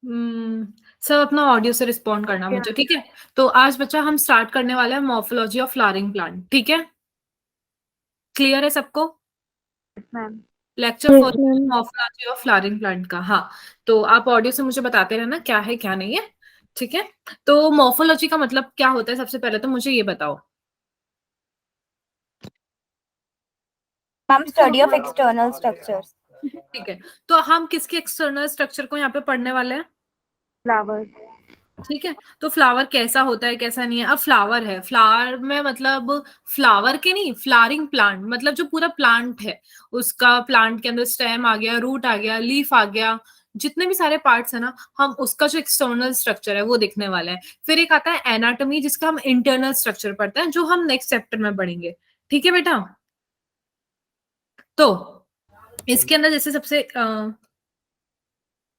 सब अपना ऑडियो से रिस्पॉन्ड करना मुझे, ठीक है? तो आज बच्चा हम स्टार्ट करने वाले हैं मॉर्फोलॉजी ऑफ फ्लावरिंग प्लांट, ठीक है? क्लियर है सबको? Ma'am. Lecture for morphology of flowering plant का, हाँ। तो आप ऑडियो से मुझे बताते रहना क्या है क्या नहीं है, ठीक है? तो मॉर्फोलॉजी का मतलब क्या होता है, सबसे पहले तो मुझे ये बताओ। Ma'am study of external structures. ठीक है, तो हम किसके एक्सटर्नल स्ट्रक्चर को यहाँ पे पढ़ने वाले हैं? फ्लावर्स। ठीक है, तो फ्लावर कैसा होता है कैसा नहीं है। अब फ्लावर है, फ्लावर में मतलब फ्लावर के नहीं, फ्लावरिंग प्लांट मतलब जो पूरा प्लांट है उसका, प्लांट के अंदर स्टेम आ गया, रूट आ गया, लीफ आ गया, जितने भी सारे पार्ट्स है ना, हम उसका जो एक्सटर्नल स्ट्रक्चर है वो देखने वाले हैं। फिर एक आता है एनाटॉमी, जिसका हम इंटरनल स्ट्रक्चर पढ़ते हैं, जो हम नेक्स्ट चैप्टर में पढ़ेंगे, ठीक है बेटा? तो इसके अंदर जैसे सबसे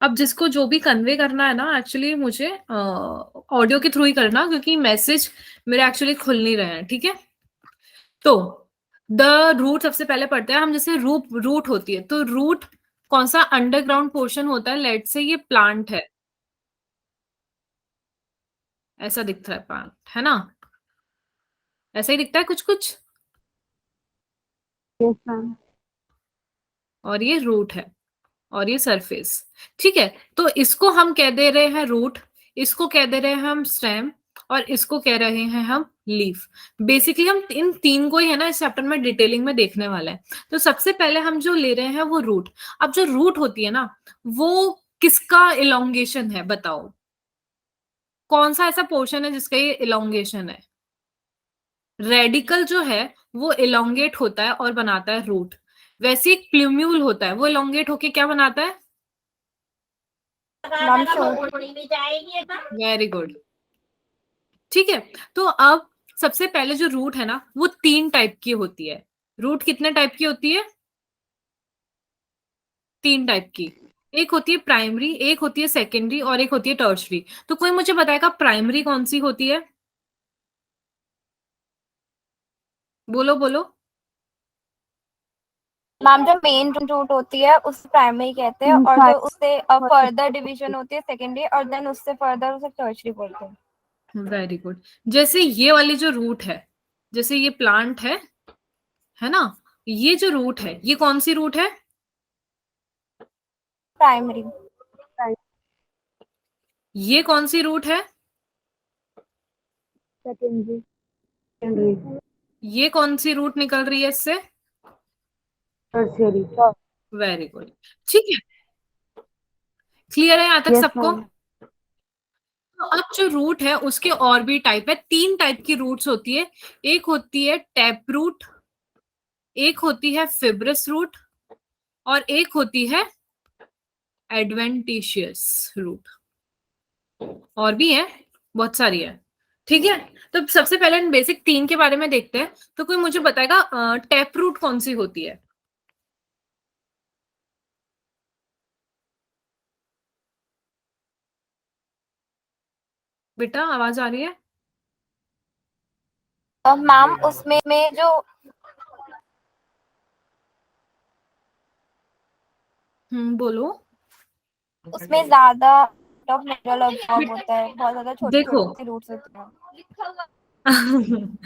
अब जिसको जो भी कन्वे करना है ना, एक्चुअली मुझे ऑडियो के थ्रू ही करना, क्योंकि मैसेज मेरे एक्चुअली खुल नहीं रहे हैं, ठीक है? तो द रूट सबसे पहले पढ़ते हैं हम। जैसे रूट होती है, तो रूट कौन सा अंडरग्राउंड पोर्शन होता है? लेट से ये प्लांट है, ऐसा दिखता है प्लांट, है ना? ऐसा ही दिखता है कुछ कुछ। Yes ma'am. और ये रूट है, और ये सरफेस, ठीक है? तो इसको हम कह दे रहे हैं रूट, इसको कह दे रहे हैं हम स्टेम, और इसको कह रहे हैं हम लीफ। बेसिकली हम इन तीन को ही है ना इस चैप्टर में डिटेलिंग में देखने वाले हैं। तो सबसे पहले हम जो ले रहे हैं वो रूट। अब जो रूट होती है ना, वो किसका इलोंगेशन है बताओ? कौन सा ऐसा पोर्शन है जिसका ये इलोंगेशन है? रेडिकल जो है वो इलोंगेट होता है और बनाता है रूट। वैसे एक प्लूम्यूल होता है, वो इलोंगेट होके क्या बनाता है? Ma'am shoot. वेरी गुड, ठीक है। तो अब सबसे पहले जो रूट है ना, वो तीन टाइप की होती है। रूट कितने टाइप की होती है? तीन टाइप की। एक होती है प्राइमरी, एक होती है सेकेंडरी, और एक होती है टर्शरी। तो कोई मुझे बताएगा प्राइमरी कौन सी होती है? बोलो बोलो। मैम जो मेन रूट होती है उसे प्राइमरी कहते हैं, और जो उससे फर्दर डिवीजन होती है सेकेंडरी, और देन उससे फर्दर उसे टर्शरी बोलते हैं। Very good. जैसे ये वाली जो रूट है, जैसे ये प्लांट है ना? ये जो रूट है, ये कौन सी रूट है? प्राइमरी। ये कौन सी रूट है? सेकेंडरी। ये कौन सी रूट निकल रही है इससे? टर्शियरी। वेरी गुड, ठीक है। क्लियर है यहाँ तक यस सबको? मैम। तो अब जो रूट है उसके और भी टाइप है। तीन टाइप की रूट्स होती है। एक होती है टैप रूट, एक होती है फिब्रस रूट, और एक होती है एडवेंटिशियस रूट। और भी है, बहुत सारी है, ठीक है? तो सबसे पहले बेसिक तीन के बारे में देखते हैं। तो कोई मुझे बताएगा टैप रूट कौन सी होती है? बेटा आवाज आ रही है? मैम उसमें में जो बोलो। उसमें ज्यादा ऑफ मिनरल अब्सॉर्ब होता है, बहुत ज्यादा छोटी देखो छोटी रूट्स होती हैं।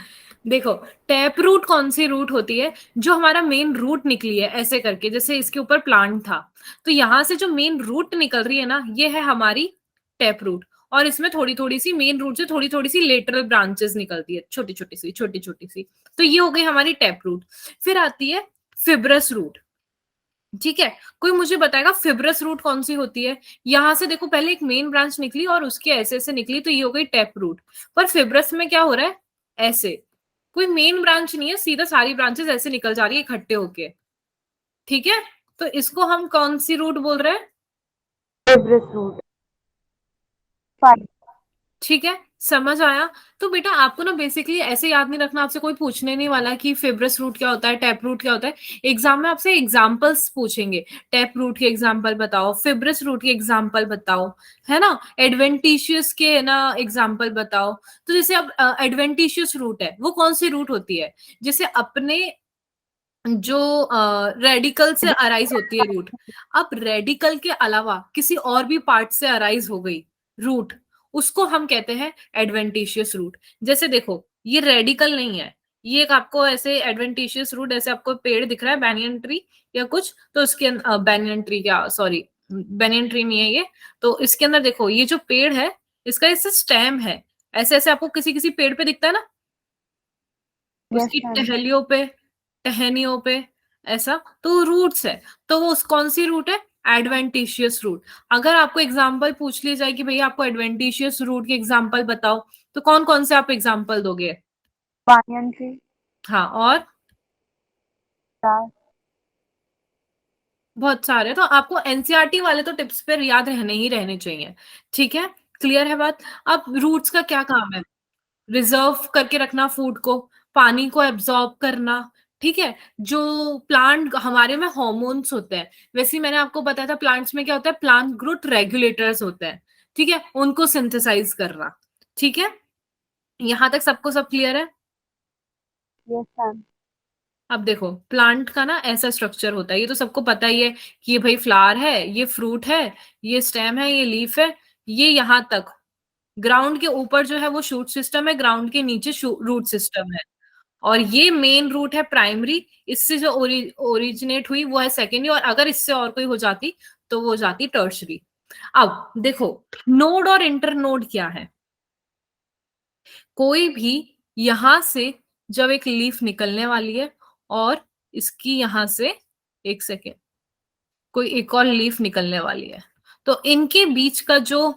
देखो, टैप रूट कौन सी रूट होती है? जो हमारा मेन रूट निकली है ऐसे करके, जैसे इसके ऊपर प्लांट था, तो यहां से जो मेन रूट निकल रही है ना, ये है हमारी टैप रूट। और इसमें थोड़ी थोड़ी सी मेन रूट से थोड़ी थोड़ी सी लेटरल ब्रांचेस निकलती है, छोटी छोटी सी छोटी छोटी सी। तो ये हो गई हमारी टैप रूट। फिर आती है फिब्रस रूट, ठीक है? कोई मुझे बताएगा फिब्रस रूट कौन सी होती है? यहां से देखो, पहले एक मेन ब्रांच निकली और उसके ऐसे ऐसे निकली, तो ये हो गई टैप रूट। पर फिब्रस में क्या हो रहा है? ऐसे कोई मेन ब्रांच नहीं है, सीधा सारी ब्रांचेस ऐसे निकल जा रही है इकट्ठे होके, ठीक है? तो इसको हम कौन सी रूट बोल रहे हैं? Fibrous root. ठीक है, समझ आया? तो बेटा आपको ना बेसिकली ऐसे याद नहीं रखना, आपसे कोई पूछने नहीं वाला कि फिब्रस रूट क्या होता है, टैप रूट क्या होता है। एग्जाम में आपसे एग्जाम्पल्स पूछेंगे, टैप रूट के एग्जाम्पल बताओ, फिब्रस रूट के एग्जाम्पल बताओ, है ना? एडवेंटिशियस के ना एग्जाम्पल बताओ। तो जैसे अब एडवेंटिशियस रूट है, वो कौन सी रूट होती है? जैसे अपने जो रेडिकल से अराइज होती है रूट। अब रेडिकल के अलावा किसी और भी पार्ट से अराइज हो गई रूट, उसको हम कहते हैं एडवेंटिशियस रूट। जैसे देखो ये रेडिकल नहीं है, ये एक आपको ऐसे एडवेंटिशियस रूट, ऐसे आपको पेड़ दिख रहा है बैनियन ट्री या कुछ, तो उसके बैनियन ट्री क्या, सॉरी बैनियन ट्री नहीं है ये, तो इसके अंदर देखो ये जो पेड़ है इसका ऐसे स्टेम है, ऐसे ऐसे आपको किसी किसी पेड़ पे दिखता है ना, यस उसकी मैम। टहलियों पे, टहनियों पे, ऐसा, तो रूट्स है। तो वो कौन सी रूट है, एडवेंटिशियस रूट। अगर आपको एग्जांपल पूछ ली जाए कि भैया आपको एडवेंटिशियस रूट के एग्जांपल बताओ, तो कौन कौन से आप एग्जांपल दोगे? banyan tree, हाँ, और grass, बहुत सारे। तो आपको एनसीईआरटी वाले तो टिप्स पे याद रहने ही रहने चाहिए, ठीक है, क्लियर है बात। अब रूट्स का क्या काम है, रिजर्व करके रखना फूड को, पानी को एब्जॉर्ब करना, ठीक है। जो प्लांट हमारे में हॉर्मोन्स होते हैं, वैसे ही मैंने आपको बताया था प्लांट्स में क्या होता है, प्लांट ग्रोथ रेगुलेटर्स होते हैं, ठीक है, उनको सिंथेसाइज करना, ठीक है। यहां तक सबको सब क्लियर है? yes ma'am. अब देखो प्लांट का ना ऐसा स्ट्रक्चर होता है, ये तो सबको पता ही है कि ये भाई फ्लावर है, ये फ्रूट है, ये स्टेम है, ये लीफ है, ये यहां तक ग्राउंड के ऊपर जो है वो शूट सिस्टम है, ग्राउंड के नीचे रूट सिस्टम है, और ये मेन रूट है प्राइमरी। इससे जो ओरिजिनेट हुई वो है सेकेंडरी, और अगर इससे और कोई हो जाती तो वो हो जाती टर्शरी। अब देखो नोड और इंटर नोड क्या है, कोई भी यहां से जब एक लीफ निकलने वाली है और इसकी यहां से, एक सेकेंड, कोई एक और लीफ निकलने वाली है, तो इनके बीच का जो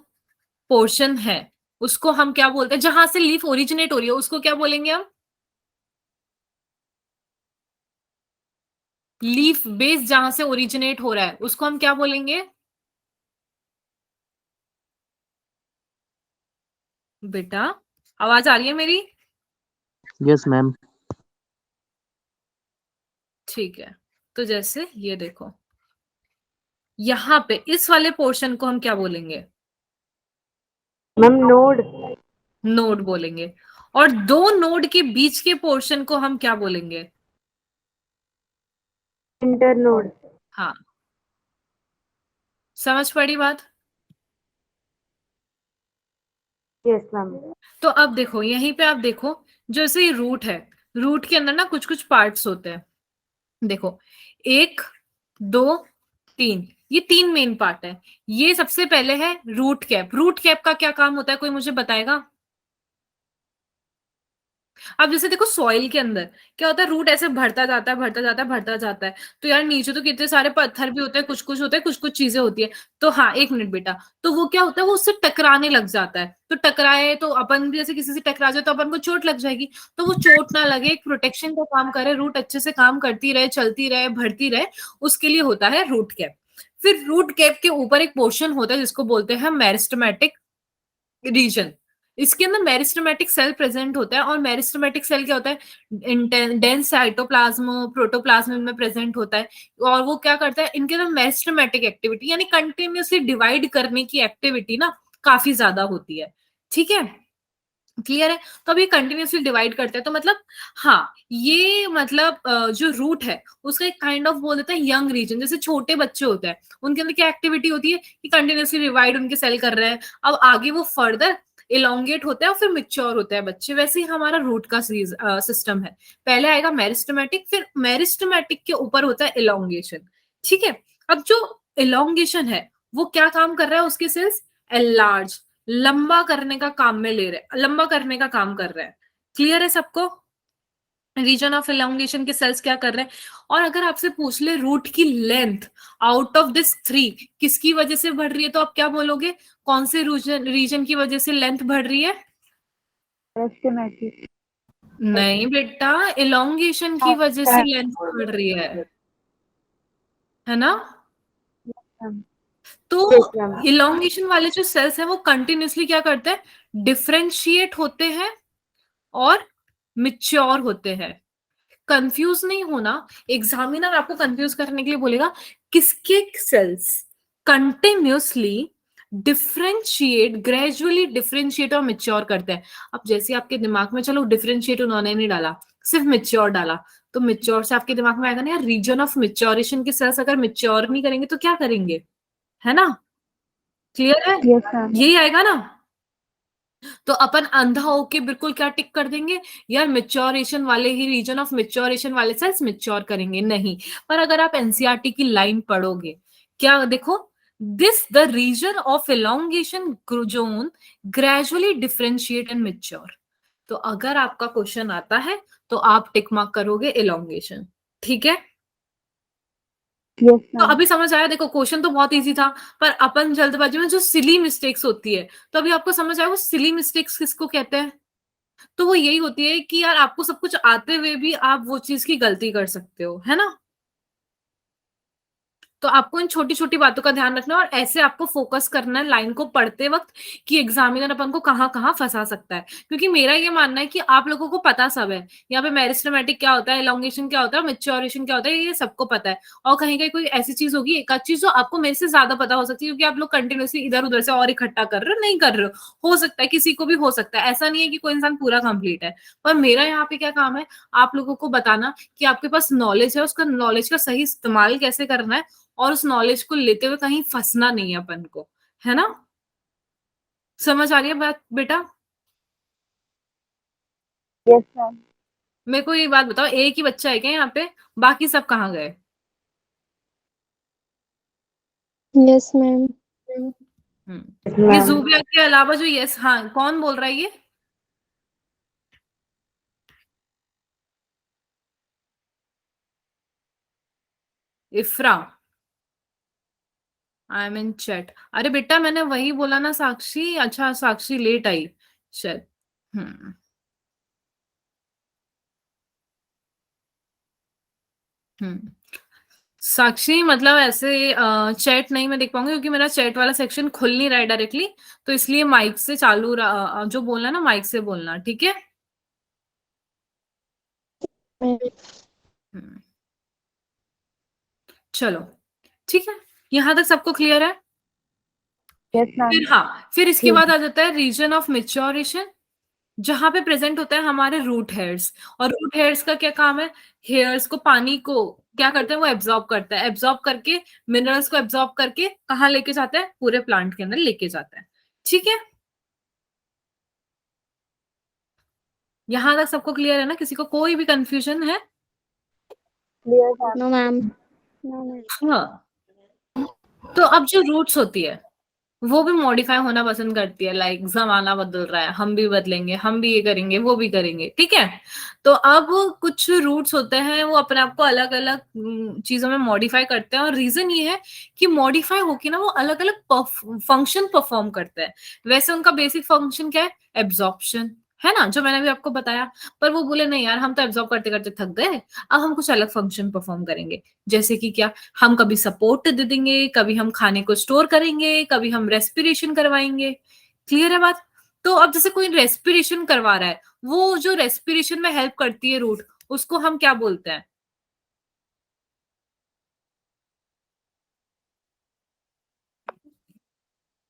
पोर्शन है उसको हम क्या बोलते हैं, जहां से लीफ ओरिजिनेट हो रही है उसको क्या बोलेंगे हम, लीफ बेस जहां से ओरिजिनेट हो रहा है उसको हम क्या बोलेंगे? बेटा आवाज आ रही है मेरी? Yes ma'am. ठीक है, तो जैसे ये देखो यहाँ पे इस वाले पोर्शन को हम क्या बोलेंगे? मैम नोड, नोड बोलेंगे। और दो नोड के बीच के पोर्शन को हम क्या बोलेंगे? Inter node. हाँ, समझ पड़ी बात? Yes ma'am. तो अब देखो यहीं पे आप देखो, जैसे ये रूट है, रूट के अंदर ना कुछ कुछ पार्ट्स होते हैं, देखो एक, दो, तीन, ये तीन मेन पार्ट है। ये सबसे पहले है रूट कैप। रूट कैप का क्या काम होता है, कोई मुझे बताएगा? अब जैसे देखो सॉइल के अंदर क्या होता है, रूट ऐसे बढ़ता जाता है, बढ़ता जाता है, बढ़ता जाता है, तो यार नीचे तो कितने सारे पत्थर भी होते हैं, कुछ कुछ होते हैं, कुछ कुछ चीजें होती है, तो हाँ एक मिनट बेटा, तो वो क्या होता है, वो उससे टकराने लग जाता है, तो टकराए तो अपन भी जैसे किसी से टकरा जाए तो अपन को चोट लग जाएगी, तो वो चोट ना लगे, एक प्रोटेक्शन का काम करे, रूट अच्छे से काम करती रहे, चलती रहे, बढ़ती रहे, उसके लिए होता है रूट कैप। फिर रूट कैप के ऊपर एक पोर्शन होता है जिसको बोलते हैं मेरिस्टेमेटिक रीजन। इसके अंदर मेरिस्टेमेटिक सेल प्रेजेंट होता है, और मेरिस्टेमेटिक सेल क्या होता है, डेंस साइटोप्लाज्म प्रोटोप्लाज्म में प्रेजेंट होता है, और वो क्या करता है, इनके अंदर मेरिस्टेमेटिक एक्टिविटी यानी कंटिन्यूअसली डिवाइड करने की एक्टिविटी ना काफी ज्यादा होती है, ठीक है, क्लियर है। तो अब ये कंटिन्यूअसली डिवाइड करते हैं, तो मतलब हाँ ये मतलब जो रूट है उसका एक काइंड ऑफ बोल देता है यंग रीजन, जैसे छोटे बच्चे होते हैं उनके अंदर क्या एक्टिविटी होती है कि कंटिन्यूअसली डिवाइड उनके सेल कर रहे हैं, अब आगे वो फर्दर इलोंगेट होता है और फिर मिच्योर होता है बच्चे, वैसे ही हमारा रूट का सिस्टम है, पहले आएगा मेरिस्टेमेटिक, फिर मेरिस्टेमेटिक के ऊपर होता है इलोंगेशन, ठीक है। अब जो इलोंगेशन है वो क्या काम कर रहा है, उसके सेल्स एनलार्ज, लंबा करने का काम में ले रहे, लंबा करने का काम कर रहे हैं, क्लियर है सबको? रीजन ऑफ इलोंगेशन के सेल्स क्या कर रहे हैं। और अगर आपसे पूछ ले रूट की length out of this three किसकी वजह से बढ़ रही है, तो आप क्या बोलोगे, कौन से रीजन रीजन की वजह से लेंथ बढ़ रही है? मेरिस्टेमेटिक। नहीं बेटा, इलोंगेशन की वजह से लेंथ बढ़ रही है ना। तो यस मैम। इलोंगेशन वाले जो सेल्स हैं वो कंटिन्यूअसली क्या करते हैं, डिफरेंशिएट होते हैं और मिच्योर होते हैं। कंफ्यूज नहीं होना, एग्जामिनर आपको कंफ्यूज करने के लिए बोलेगा किसके cells continuously differentiate, gradually differentiate और मिच्योर करते हैं। अब जैसे आपके दिमाग में चलो डिफरेंशिएट उन्होंने नहीं डाला, सिर्फ मिच्योर डाला, तो मिच्योर से आपके दिमाग में आएगा ना यार, रीजन ऑफ मिच्योरेशन के सेल्स अगर मिच्योर नहीं करेंगे तो क्या करेंगे, है ना? क्लियर है? Yes ma'am. यही आएगा ना? तो अपन अंधा होके बिल्कुल क्या टिक कर देंगे यार, मिच्योरेशन वाले ही, रीजन ऑफ मिच्योरेशन वाले सेल्स मिच्योर करेंगे, नहीं। पर अगर आप एनसीईआरटी की लाइन पढ़ोगे, क्या देखो, this the region of elongation zone gradually differentiate and mature. तो अगर आपका क्वेश्चन आता है तो आप टिक मार्क करोगे elongation, ठीक है? यस तो मैम। अभी समझ आया? देखो क्वेश्चन तो बहुत इजी था, पर अपन जल्दबाजी में जो सिली मिस्टेक्स होती है, तो अभी आपको समझ आया वो सिली मिस्टेक्स किसको कहते हैं? तो वो यही होती है कि यार आपको सब कुछ आते हुए भी आप वो चीज की गलती कर सकते हो, है ना? तो आपको इन छोटी छोटी बातों का ध्यान रखना और ऐसे आपको फोकस करना है लाइन को पढ़ते वक्त कि एग्जामिनर अपन को कहाँ कहाँ फंसा सकता है। क्योंकि मेरा ये मानना है कि आप लोगों को पता सब है, यहाँ पे मेरिस्टेमेटिक क्या होता है, एलोंगेशन क्या होता है, मैच्योरेशन क्या होता है, ये सबको पता है। और कहीं कहीं कोई ऐसी चीज होगी, एक आध चीज जो आपको मेरे से ज्यादा पता हो सकती है, क्योंकि आप लोग कंटिन्यूसली इधर उधर से और इकट्ठा कर रहे हो, नहीं कर रहे हो सकता है किसी को भी हो सकता है, ऐसा नहीं है कि कोई इंसान पूरा कंप्लीट है। पर मेरा यहाँ पे क्या काम है, आप लोगों को बताना कि आपके पास नॉलेज है, उसका नॉलेज का सही इस्तेमाल कैसे करना है, और उस नॉलेज को लेते हुए कहीं फंसना नहीं है अपन को, है ना? समझ आ रही है बात बेटा? Yes ma'am. मेरे को ये बात बताओ, एक ही बच्चा है क्या यहाँ पे, बाकी सब कहाँ गए? Yes ma'am. ये जूबिया के अलावा जो, यस, हाँ, कौन बोल रहा है ये? इफ्रा, आई एम इन चैट। अरे बेटा मैंने वही बोला ना साक्षी, अच्छा साक्षी लेट आई शायद। हम्म हम्म साक्षी मतलब ऐसे चैट नहीं मैं देख पाऊंगी, क्योंकि मेरा चैट वाला सेक्शन खुल नहीं रहा है डायरेक्टली, तो इसलिए माइक से चालू जो बोलना है ना माइक से बोलना, ठीक है? हम्म, चलो ठीक है, यहां तक सबको क्लियर है? Yes ma'am. फिर हाँ, फिर इसके बाद आ जाता है रीजन ऑफ मेच्योरेशन, जहां पे प्रेजेंट होता है हमारे रूट हेयर्स। और रूट हेयर्स का क्या काम है, हेयर्स को, पानी को क्या करते हैं, वो एब्जॉर्ब करता है, एब्जॉर्ब करके मिनरल्स को एब्जॉर्ब करके कहाँ लेके जाता है, पूरे प्लांट के अंदर लेके जाता है, ठीक है? यहां तक सबको क्लियर है ना? किसी को कोई भी कंफ्यूजन है? Clear no ma'am. हाँ, तो अब जो रूट्स होती है वो भी मॉडिफाई होना पसंद करती है, लाइक जमाना बदल रहा है, हम भी बदलेंगे, हम भी ये करेंगे, वो भी करेंगे, ठीक है? तो अब कुछ रूट्स होते हैं वो अपने आप को अलग अलग चीजों में मॉडिफाई करते हैं, और रीजन ये है कि मॉडिफाई होके ना वो अलग अलग फंक्शन परफॉर्म करते हैं। वैसे उनका बेसिक फंक्शन क्या है, एब्जॉर्प्शन, है ना, जो मैंने भी आपको बताया। पर वो बोले नहीं यार, हम तो एब्जॉर्ब करते करते थक गए, अब हम कुछ अलग फंक्शन परफॉर्म करेंगे। जैसे कि क्या, हम कभी सपोर्ट दे देंगे, कभी हम खाने को स्टोर करेंगे, कभी हम रेस्पिरेशन करवाएंगे। क्लियर है बात? तो अब जैसे कोई रेस्पिरेशन करवा रहा है, वो जो रेस्पिरेशन में हेल्प करती है रूट, उसको हम क्या बोलते हैं?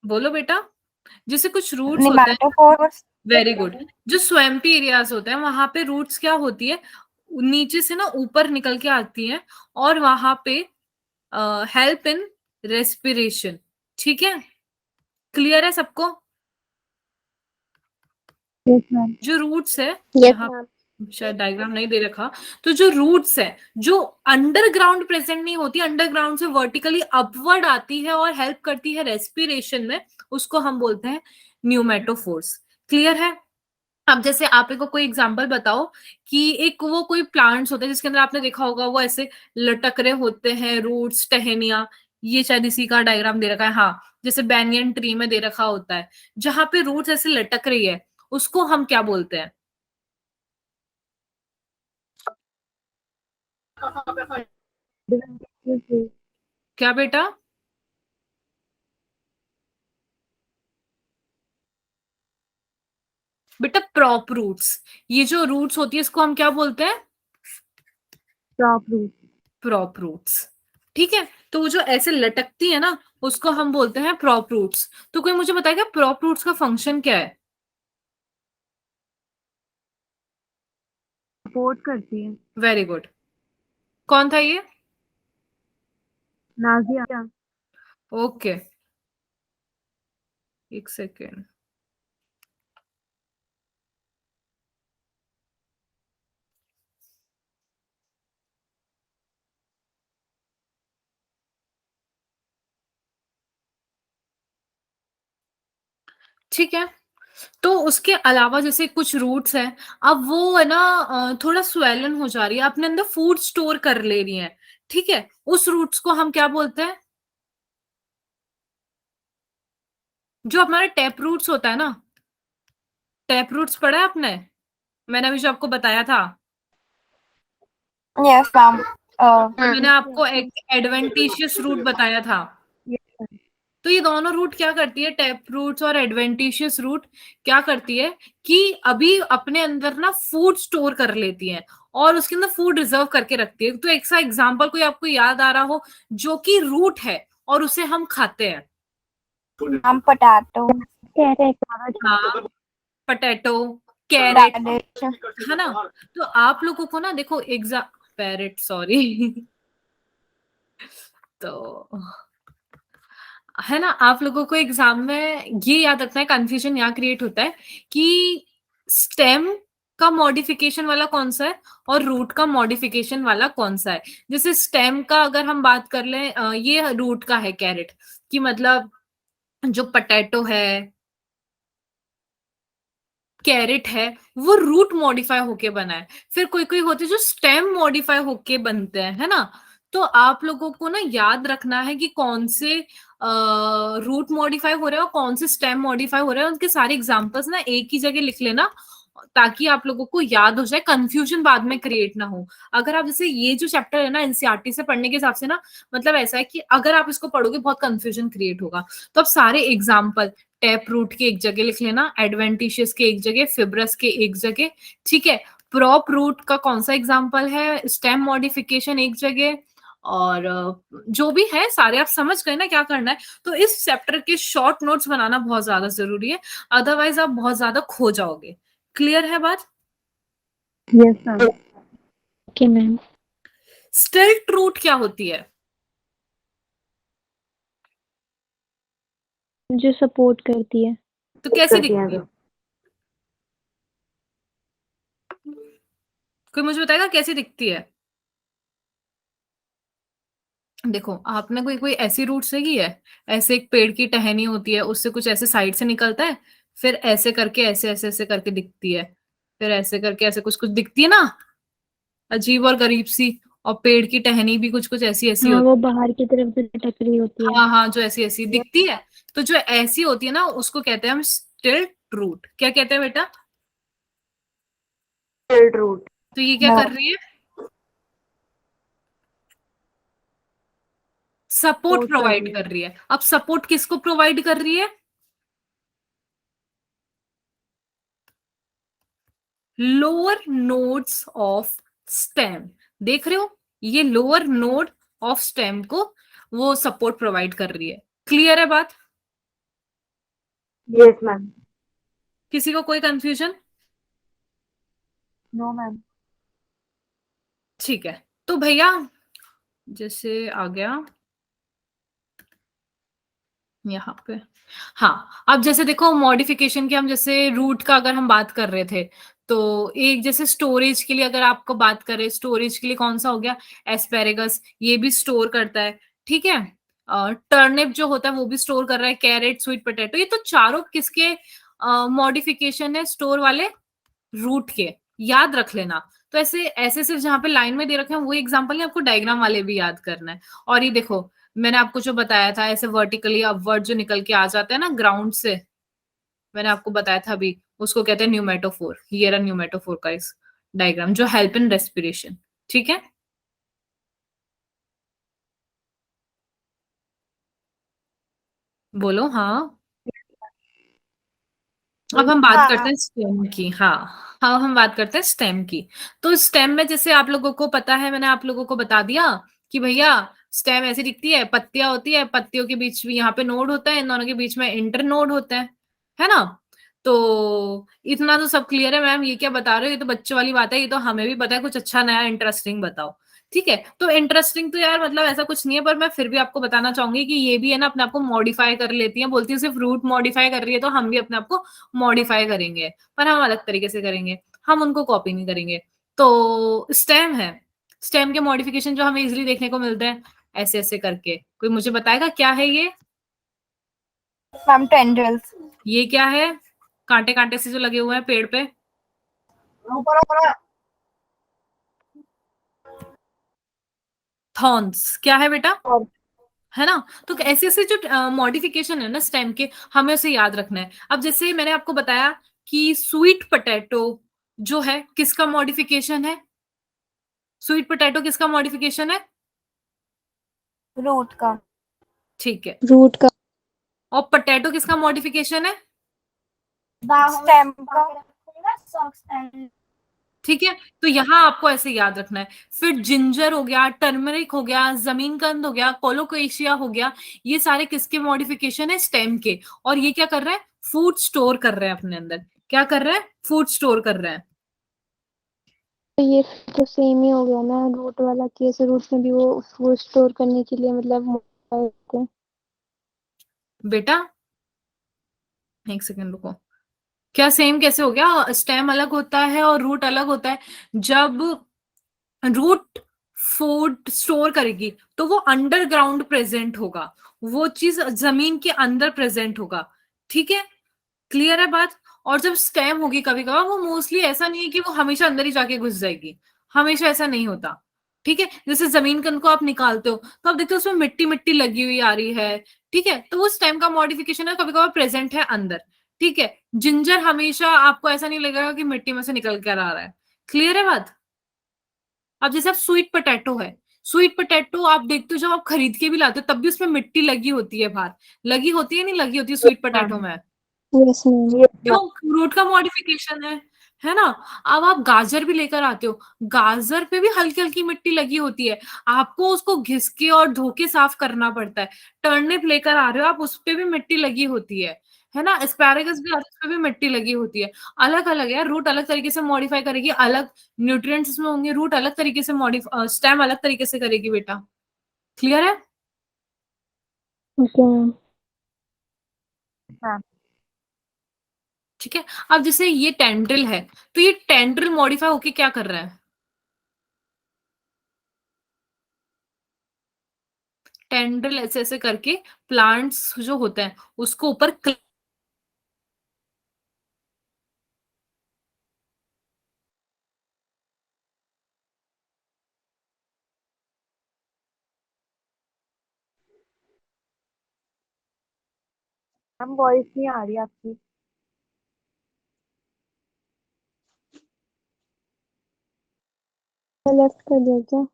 बोलो बेटा। जैसे कुछ रूट्स होते हैं, निमेटोफोर्स। वेरी गुड, जो स्वैम्पी एरियाज होते हैं वहां पे रूट्स क्या होती है, नीचे से ना ऊपर निकल के आती है, और वहां पे हेल्प इन रेस्पिरेशन, ठीक है? क्लियर है सबको? Yes ma'am. जो रूट्स है, यस यहाँ मैम। शायद डायग्राम नहीं दे रखा, तो जो रूट्स है जो अंडरग्राउंड प्रेजेंट नहीं होती, अंडरग्राउंड से वर्टिकली अपवर्ड आती है और हेल्प करती है रेस्पिरेशन में, उसको हम बोलते हैं न्यूमेटोफोर्स। क्लियर है? अब जैसे आप एक को कोई एग्जांपल बताओ कि एक वो कोई प्लांट्स होते हैं जिसके अंदर आपने देखा होगा वो ऐसे लटक रहे होते हैं, रूट्स, टहनिया, ये शायद इसी का डायग्राम दे रखा है, हाँ, जैसे बैनियन ट्री में दे रखा होता है, जहां पे रूट्स ऐसे लटक रही है, उसको हम क्या बोलते हैं? क्या बेटा? बेटा प्रॉप रूट्स, ये जो रूट्स होती है इसको हम क्या बोलते हैं? Top root. प्रॉप रूट्स, ठीक है? तो वो जो ऐसे लटकती है ना, उसको हम बोलते हैं प्रॉप रूट्स। तो कोई मुझे बताएगा प्रॉप रूट्स का फंक्शन क्या है? सपोर्ट करती है। Very good. कौन था ये? नाजिया। ओके, एक सेकेंड। ठीक है, तो उसके अलावा जैसे कुछ रूट्स हैं, अब वो है ना थोड़ा स्वेलन हो जा रही है, अपने अंदर फूड स्टोर कर ले रही है, ठीक है, उस रूट्स को हम क्या बोलते हैं? जो हमारे टैप रूट्स होता है ना, टैप रूट्स पढ़ा है आपने? मैंने अभी जो आपको बताया था, यस मैम। मैंने आपको एक एडवेंटिशियस रूट बताया था। तो ये दोनों रूट क्या करती है, टैप रूट्स और एडवेंटिशियस रूट क्या करती है कि अभी अपने अंदर ना फूड स्टोर कर लेती है और उसके अंदर फूड रिजर्व करके रखती है। तो एक सा एग्जांपल कोई आपको याद आ रहा हो जो कि रूट है और उसे हम खाते हैं? मैम पोटैटो, हाँ, पोटैटो, कैरेट, रेडिश। है ना? तो आप लोगों को ना देखो पैरेट, सॉरी तो है ना, आप लोगों को एग्जाम में ये याद रखना है, कंफ्यूजन यहाँ क्रिएट होता है कि स्टेम का मॉडिफिकेशन वाला कौन सा है और रूट का मॉडिफिकेशन वाला कौन सा है। जैसे स्टेम का अगर हम बात कर लें, ये रूट का है कैरेट, कि मतलब जो पोटैटो है, कैरेट है, वो रूट मॉडिफाई होके बना है। फिर कोई कोई होते हैं जो स्टेम मॉडिफाई होके बनते हैं, है ना? तो आप लोगों को ना याद रखना है कि कौन से रूट मॉडिफाई हो रहे हैं और कौन से स्टेम मॉडिफाई हो रहे हैं। उनके सारे एग्जांपल्स ना एक ही जगह लिख लेना ताकि आप लोगों को याद हो जाए, कंफ्यूजन बाद में क्रिएट ना हो। अगर आप जैसे ये जो चैप्टर है ना एनसीईआरटी से पढ़ने के हिसाब से ना, मतलब ऐसा है कि अगर आप इसको पढ़ोगे बहुत कंफ्यूजन क्रिएट होगा। तो अब सारे एग्जाम्पल टैप रूट के एक जगह लिख लेना, एडवेंटिशियस के एक जगह, फिब्रस के एक जगह, ठीक है। प्रॉप रूट का कौन सा एग्जाम्पल है, स्टेम मॉडिफिकेशन एक जगह, और जो भी है सारे आप समझ गए ना क्या करना है। तो इस चैप्टर के शॉर्ट नोट्स बनाना बहुत ज्यादा जरूरी है, अदरवाइज आप बहुत ज्यादा खो जाओगे। क्लियर है बात? Yes ma'am. Okay ma'am. Stilt root क्या होती है? जो सपोर्ट करती है। तो कैसी दिखती है? कोई मुझे बताएगा कैसी दिखती है? देखो, आपने कोई कोई ऐसी रूट से की है, ऐसे एक पेड़ की टहनी होती है, उससे कुछ ऐसे साइड से निकलता है, फिर ऐसे करके ऐसे ऐसे ऐसे करके दिखती है, फिर ऐसे करके ऐसे कुछ कुछ दिखती है ना, अजीब और गरीब सी। और पेड़ की टहनी भी कुछ कुछ ऐसी ऐसी हाँ, होती वो बाहर की तरफ से लटक रही होती है। है। हाँ हाँ, जो ऐसी ऐसी दिखती है। तो जो ऐसी होती है ना उसको कहते हैं हम स्टिल्ट रूट। क्या कहते हैं बेटा? स्टिल्ट रूट। तो ये क्या कर रही है? सपोर्ट प्रोवाइड कर रही है। अब सपोर्ट किसको प्रोवाइड कर रही है? Lower nodes of stem. देख रहे हो, ये लोअर नोड ऑफ स्टेम को वो सपोर्ट प्रोवाइड कर रही है। क्लियर है बात? Yes ma'am. किसी को कोई कंफ्यूजन? No ma'am. ठीक है, तो भैया जैसे आ गया यहाँ पे। हाँ, अब जैसे देखो मॉडिफिकेशन की, हम जैसे रूट का अगर हम बात कर रहे थे, तो एक जैसे स्टोरेज के लिए अगर आपको बात करें, स्टोरेज के लिए कौन सा हो गया? एस्पेरेगस, ये भी स्टोर करता है, ठीक है। टर्निप जो होता है वो भी स्टोर कर रहा है, कैरेट, स्वीट पोटैटो, ये तो चारों किसके मॉडिफिकेशन है? स्टोर वाले रूट के। याद रख लेना। तो ऐसे ऐसे सिर्फ जहां पे लाइन में दे रखे हैं वो एग्जांपल नहीं, आपको डायग्राम वाले भी याद करना है। और ये देखो, मैंने आपको जो बताया था ऐसे वर्टिकली अपवर्ड जो निकल के आ जाता है ना ग्राउंड से, मैंने आपको बताया था अभी, उसको कहते हैं न्यूमेटोफोर। ये रहा न्यूमेटोफोर का इस डायग्राम जो हेल्प इन रेस्पिरेशन, ठीक है। बोलो हाँ। अब हम बात करते हाँ। हैं स्टेम की। हाँ हाँ, हम बात करते हैं स्टेम की। तो स्टेम में जैसे आप लोगों को पता है, मैंने आप लोगों को बता दिया कि भैया स्टेम ऐसी दिखती है, पत्तियां होती है, पत्तियों के बीच भी यहाँ पे नोड होता है, इन दोनों के बीच में इंटर नोड होता है ना? तो इतना तो सब क्लियर है मैम। ये क्या बता रहे हो, ये तो बच्चों वाली बात है, ये तो हमें भी पता है। कुछ अच्छा नया इंटरेस्टिंग बताओ। ठीक है, तो इंटरेस्टिंग तो यार मतलब ऐसा कुछ नहीं है, पर मैं फिर भी आपको बताना चाहूंगी कि ये भी है ना अपने आप को मॉडिफाई कर लेती है, बोलती है सिर्फ रूट मॉडिफाई कर रही है, तो हम भी अपने आप को मॉडिफाई करेंगे, पर हम अलग तरीके से करेंगे, हम उनको कॉपी नहीं करेंगे। तो स्टेम है, स्टेम के मॉडिफिकेशन जो हमें इजिली देखने को मिलते हैं ऐसे ऐसे करके। कोई मुझे बताएगा क्या है ये? Ma'am tendrils. ये क्या है? कांटे कांटे से जो लगे हुए हैं पेड़ पे। थॉर्न्स क्या है बेटा? है ना? तो ऐसे ऐसे जो मॉडिफिकेशन है ना स्टेम के, हमें उसे याद रखना है। अब जैसे मैंने आपको बताया कि स्वीट पोटैटो जो है किसका मॉडिफिकेशन है? स्वीट पोटैटो किसका मॉडिफिकेशन है? रूट का। ठीक है। रूट का। और पोटैटो किसका मॉडिफिकेशन है? स्टेम का। ठीक है, तो यहाँ आपको ऐसे याद रखना है। फिर जिंजर हो गया, टर्मरिक हो गया, जमीनकंद हो गया, कोलोकेशिया हो गया, ये सारे किसके मॉडिफिकेशन है? स्टेम के। और ये क्या कर रहे हैं? फूड स्टोर कर रहे हैं अपने अंदर। क्या कर रहे हैं? फूड स्टोर कर रहे हैं। तो ये तो सेम ही हो गया ना रूट वाला केस। रूट में भी वो स्टोर करने के लिए मतलब को। बेटा एक सेकंड रुको। क्या सेम कैसे हो गया? स्टेम अलग होता है और रूट अलग होता है। जब रूट फूड स्टोर करेगी तो वो अंडरग्राउंड प्रेजेंट होगा, वो चीज जमीन के अंदर प्रेजेंट होगा। ठीक है, क्लियर है बात? और जब स्टेम होगी कभी कभार, वो मोस्टली ऐसा नहीं है कि वो हमेशा अंदर ही जाके घुस जाएगी, हमेशा ऐसा नहीं होता। ठीक है, जैसे जमीन कन को आप निकालते हो तो आप देखते हो उसमें मिट्टी मिट्टी लगी हुई आ रही है। ठीक है, तो वो स्टेम का मॉडिफिकेशन है, कभी कभार प्रेजेंट है अंदर। ठीक है, जिंजर हमेशा आपको ऐसा नहीं लगेगा कि मिट्टी में से निकल कर आ रहा है। क्लियर है बात? अब जैसे आप स्वीट पोटैटो है, स्वीट पोटैटो आप देखते हो जब आप खरीद के भी लाते हो तब भी उसमें मिट्टी लगी होती है बाहर। लगी होती है नहीं लगी होती है स्वीट पोटैटो में? Yes ma'am. क्यों? फ्रूट का मॉडिफिकेशन है ना? अब आप गाजर भी लेकर आते हो, गाजर पे भी हल्की हल्की मिट्टी लगी होती है, आपको उसको घिस के और धो के साफ करना पड़ता है। टर्निप लेकर आ रहे हो आप, उस पे भी मिट्टी लगी होती है ना? एस्पैरेगस भी उस पे भी मिट्टी लगी होती है। अलग अलग है, रूट अलग तरीके से मॉडिफाई करेगी, अलग न्यूट्रिएंट्स इसमें होंगे, रूट अलग तरीके से मॉडिफाई, स्टेम अलग तरीके से करेगी बेटा। क्लियर है? Okay ma'am. हाँ। ठीक है, अब जैसे ये टेंड्रिल है, तो ये टेंड्रिल मॉडिफाई होके क्या कर रहा है? टेंड्रिल ऐसे ऐसे करके प्लांट्स जो होते हैं उसको ऊपर हम वॉइस नहीं आ रही आपकी। लेफ्ट कर दिया क्या?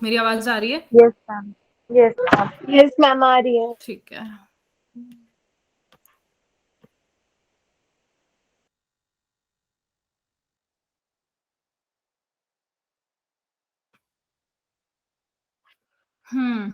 मेरी आवाज आ रही है? Yes ma'am. Yes ma'am. Yes ma'am आ रही है। ठीक है। हम्म,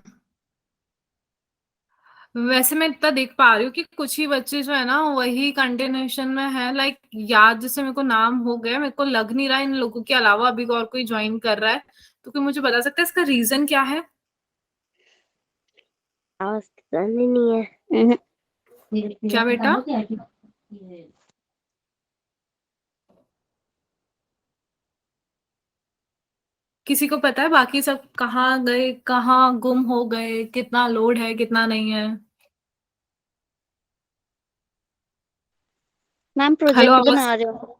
वैसे मैं इतना देख पा रही हूँ कि कुछ ही बच्चे जो है ना वही कंटिन्यूशन में है, लाइक याद जैसे मेरे को नाम हो गया, मेरे को लग नहीं रहा इन लोगों के अलावा अभी और कोई ज्वाइन कर रहा है। तो कोई मुझे बता सकता है इसका रीजन क्या है? पता नहीं है। क्या बेटा? किसी को पता है बाकी सब कहाँ गए, कहाँ गुम हो गए, कितना लोड है कितना नहीं है? मैम हेलो, प्रोजेक्ट आवाज? बना रहे हो?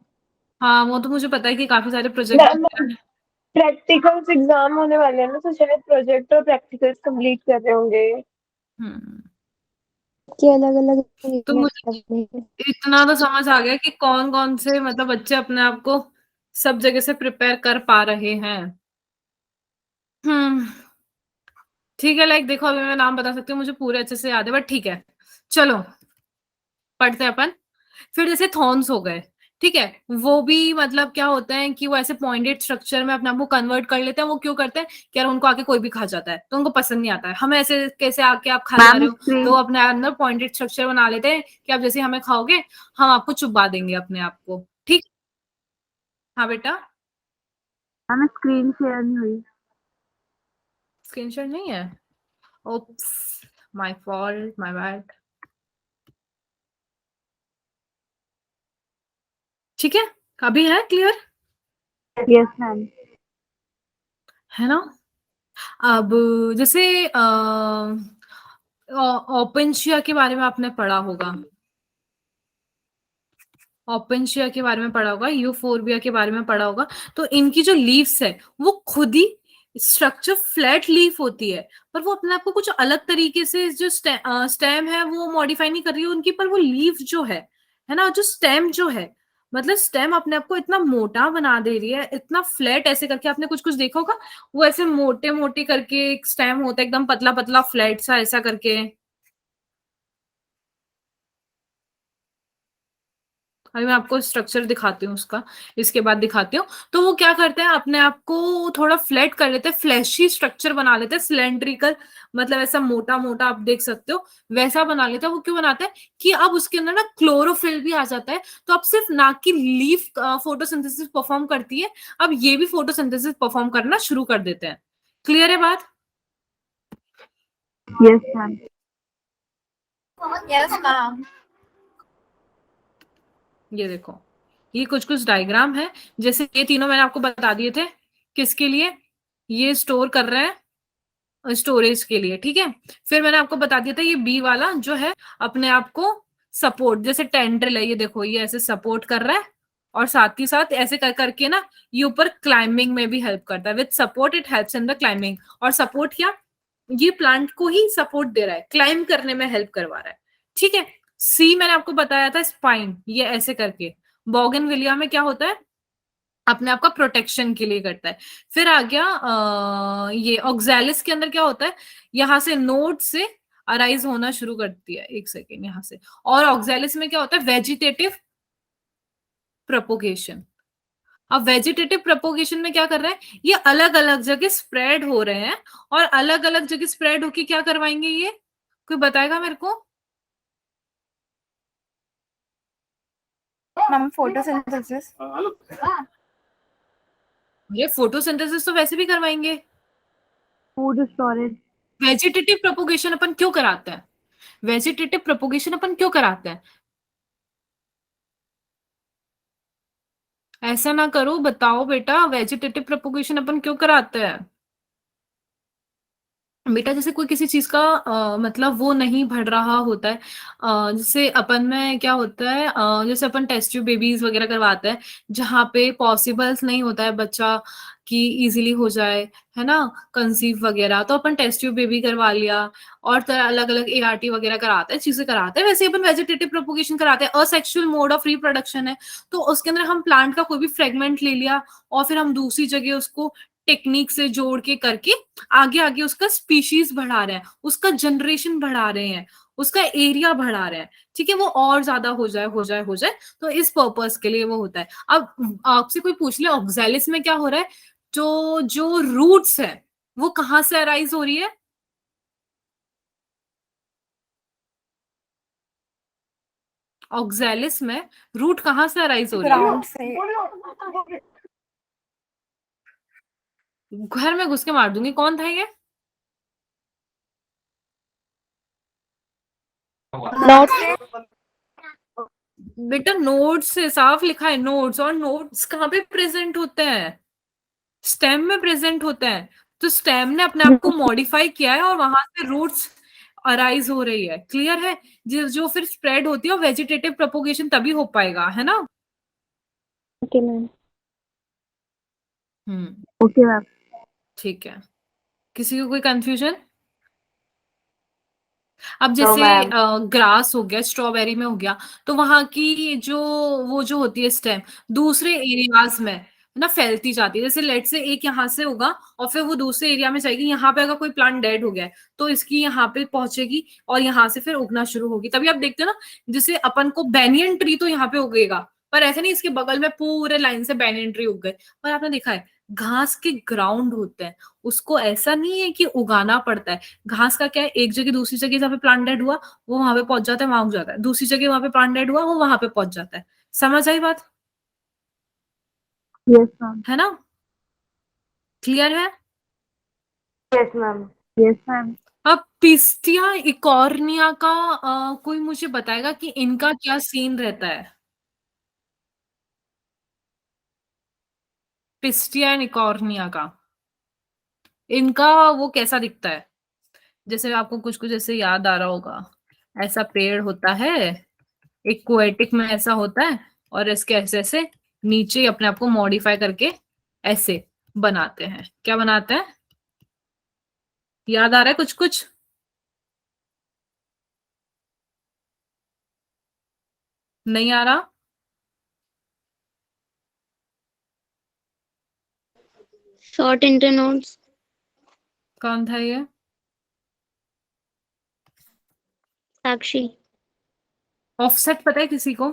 हाँ, वो तो मुझे पता है कि काफी सारे प्रोजेक्ट मैम वगैरह हैं। प्रैक्टिकल्स एग्जाम होने वाले हैं ना, तो शायद प्रोजेक्ट और प्रैक्टिकल्स कंप्लीट कर रहे होंगे। हम्म, कि अलग अलग तो मुझे इतना तो समझ आ गया कि कौन कौन से मतलब बच्चे अपने आप को सब जगह से प्रिपेयर कर पा रहे हैं। हम्म, ठीक है। लाइक देखो, अभी मैं नाम बता सकती हूँ, मुझे पूरे अच्छे से याद है, बट ठीक है, चलो पढ़ते हैं अपन। फिर जैसे थॉर्न्स हो गए, ठीक है। वो भी मतलब क्या होता है कि वो ऐसे पॉइंटेड स्ट्रक्चर में अपने आप को कन्वर्ट कर लेते हैं। वो क्यों करते हैं कि यार उनको आके कोई भी खा जाता है तो उनको पसंद नहीं आता है, हमें ऐसे कैसे आके आप खा जा मैम रहे हो, तो वो अपने अंदर पॉइंटेड स्ट्रक्चर बना लेते हैं कि आप जैसे हमें खाओगे हम आपको चुबा देंगे अपने आप को, ठीक। हाँ बेटा, स्क्रीन शेयर नहीं हुई। स्क्रीन शेयर नहीं है? Oops, my fault, my bad. ठीक है, अभी है क्लियर? Yes ma'am. है ना? अब जैसे ओपेनशिया के बारे में आपने पढ़ा होगा, ओपेनशिया के बारे में पढ़ा होगा, यूफोर्बिया के बारे में पढ़ा होगा। तो इनकी जो लीव्स है वो खुद ही स्ट्रक्चर फ्लैट लीफ होती है, पर वो अपने आप को कुछ अलग तरीके से जो स्टेम है वो मॉडिफाई नहीं कर रही है उनकी, पर वो लीफ जो है ना, जो स्टेम जो है, मतलब स्टेम अपने आप को इतना मोटा बना दे रही है, इतना फ्लैट ऐसे करके। आपने कुछ कुछ देखा होगा, वो ऐसे मोटे मोटे करके एक स्टेम होता है, एकदम पतला पतला फ्लैट सा ऐसा करके। अभी मैं आपको स्ट्रक्चर दिखाती हूँ उसका, इसके बाद दिखाती हूँ। तो वो क्या करते हैं, अपने आप को थोड़ा फ्लैट कर लेते हैं, फ्लैशी स्ट्रक्चर बना लेते हैं, सिलेंड्रिकल, मतलब ऐसा मोटा मोटा आप देख सकते हो वैसा बना लेते हैं। वो क्यों बनाते हैं कि अब उसके अंदर ना क्लोरोफिल भी आ जाता है, तो अब सिर्फ नाक की लीफ फोटोसिंथेसिस परफॉर्म करती है, अब ये भी फोटोसिंथेसिस परफॉर्म करना शुरू कर देते हैं। क्लियर है बात? Yes ma'am. Yes ma'am. ये देखो, ये कुछ कुछ डायग्राम है, जैसे ये तीनों मैंने आपको बता दिए थे किसके लिए, ये स्टोर कर रहे हैं स्टोरेज के लिए, ठीक है। फिर मैंने आपको बता दिया था ये बी वाला जो है अपने आप को सपोर्ट, जैसे टेंड्रिल है, ये देखो ये ऐसे सपोर्ट कर रहा है, और साथ ही साथ ऐसे कर करके ना ये ऊपर क्लाइंबिंग में भी हेल्प करता है। With support it helps in the climbing. और सपोर्ट क्या, ये प्लांट को ही सपोर्ट दे रहा है, क्लाइंब करने में हेल्प करवा रहा है, ठीक है। सी मैंने आपको बताया था स्पाइन, ये ऐसे करके। बोगनविलिया में क्या होता है, अपने आप का प्रोटेक्शन के लिए करता है। फिर आ गया ये ऑक्सैलिस के अंदर क्या होता है, यहाँ से नोड से अराइज होना शुरू करती है, एक सेकेंड यहाँ से। और ऑक्सैलिस में क्या होता है, वेजिटेटिव प्रोपोगेशन। अब वेजिटेटिव प्रोपोगेशन में क्या कर रहा है, ये अलग अलग जगह स्प्रेड हो रहे हैं, और अलग अलग जगह स्प्रेड होके क्या करवाएंगे, ये कोई बताएगा मेरे को? Ma'am photosynthesis. ये फोटोसिंथेसिस तो वैसे भी करवाएंगे। Food storage. वेजिटेटिव प्रोपोगेशन अपन क्यों कराते हैं, वेजिटेटिव प्रोपोगेशन अपन क्यों कराते हैं? ऐसा ना करो, बताओ बेटा, वेजिटेटिव प्रोपोगेशन अपन क्यों कराते हैं? बेटा जैसे कोई किसी चीज का मतलब वो नहीं बढ़ रहा होता है, जैसे अपन में क्या होता है, जैसे अपन टेस्ट ट्यूब बेबीज वगैरह करवाते हैं, जहाँ पे पॉसिबल्स नहीं होता है बच्चा कि इजीली हो जाए, है ना, कंसीव वगैरह, तो अपन टेस्ट ट्यूब बेबी करवा लिया। और तरह अलग अलग एआरटी वगैरह कराते हैं, चीजें कराते हैं, वैसे ही अपन वेजिटेटिव प्रोपोगेशन कराते हैं। असेक्सुअल मोड ऑफ रिप्रोडक्शन है, तो उसके अंदर हम प्लांट का कोई भी फ्रेगमेंट ले लिया, और फिर हम दूसरी जगह उसको टेक्निक से जोड़ के करके आगे आगे उसका स्पीशीज बढ़ा रहे हैं, उसका जनरेशन बढ़ा रहे हैं, उसका एरिया बढ़ा रहे हैं, ठीक है, वो और ज्यादा हो जाए हो जाए हो जाए। तो इस पर्पस के लिए वो होता है। अब आपसे कोई पूछ ले ऑक्सैलिस में क्या हो रहा है, तो जो रूट्स है वो कहाँ से अराइज हो रही है, ऑक्सैलिस में रूट कहाँ से अराइज हो रही है? ग्राउंड से। घर में घुस के मार दूंगी, कौन था ये? बेटा नोड्स से साफ लिखा है नोड्स, और नोड्स कहाँ पे प्रेजेंट होते हैं? स्टेम में प्रेजेंट होते हैं। तो स्टेम ने अपने आप को मॉडिफाई किया है और वहां से रूट्स अराइज हो रही है। क्लियर है? जो फिर स्प्रेड होती है और वेजिटेटिव प्रोपोगेशन तभी हो पाएगा, है ना? Okay ma'am. Okay ma'am. ठीक है। किसी को कोई कंफ्यूजन? अब No, जैसे ma'am. ग्रास हो गया, स्ट्रॉबेरी में हो गया, तो वहां की जो वो जो होती है स्टेम दूसरे एरियाज में ना फैलती जाती है। जैसे लेट से एक यहाँ से होगा और फिर वो दूसरे एरिया में जाएगी। यहाँ पे अगर कोई प्लांट डेड हो गया है तो इसकी यहाँ पे पहुंचेगी और यहाँ से फिर उगना शुरू होगी। तभी आप देखते हो ना, जैसे अपन को बैनियन ट्री तो यहाँ पे उगेगा, पर ऐसे नहीं इसके बगल में पूरे लाइन से बैनियन ट्री उग गए। पर आपने देखा है घास के ग्राउंड होते हैं, उसको ऐसा नहीं है कि उगाना पड़ता है। घास का क्या है, एक जगह दूसरी जगह जहाँ पे प्लांट डेड हुआ वो वहां पे पहुंच जाता है, वहां उग जाता है। दूसरी जगह वहां पे प्लांट डेड हुआ वो वहां पे पहुंच जाता है। समझ आई बात? Yes, ma'am. है ना? क्लियर है? Yes, ma'am. Yes, ma'am. अब पिस्टिया इकॉर्निया का कोई मुझे बताएगा कि इनका क्या सीन रहता है? पिस्टिया इकॉर्निया का इनका वो कैसा दिखता है? जैसे आपको कुछ कुछ ऐसे याद आ रहा होगा, ऐसा पेड़ होता है, एक कोएटिक में ऐसा होता है, और इसके ऐसे ऐसे नीचे ही अपने आप को मॉडिफाई करके ऐसे बनाते हैं। क्या बनाते हैं? याद आ रहा है कुछ कुछ? नहीं आ रहा? Short internodes. कौन था ये? साक्षी। ऑफसेट पता है किसी को?